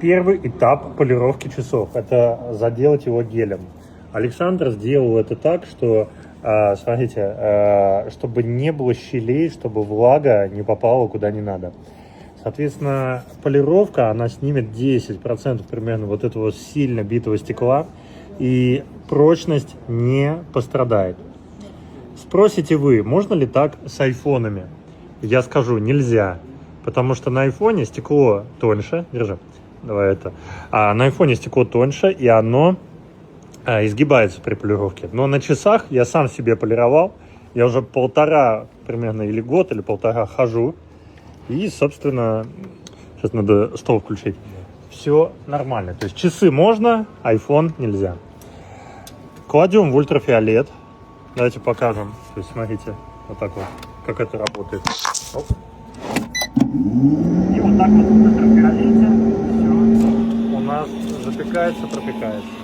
первый этап полировки часов. Это заделать его гелем. Александр сделал это так, что, смотрите, чтобы не было щелей, чтобы влага не попала куда не надо. Соответственно, полировка, она снимет 10% примерно вот этого сильно битого стекла, и прочность не пострадает. Спросите вы, можно ли так с айфонами? Я скажу, нельзя, потому что на айфоне стекло тоньше, держи, давай это, на айфоне стекло тоньше, и оно изгибается при полировке. Но на часах я сам себе полировал, я уже примерно или год, или полтора хожу, и, собственно, сейчас надо стол включить, все нормально. То есть часы можно, iPhone нельзя. Кладем в ультрафиолет. Давайте покажем. То есть смотрите, вот так вот, как это работает. Оп. И вот так вот в ультрафиолете все у нас запекается, пропекается.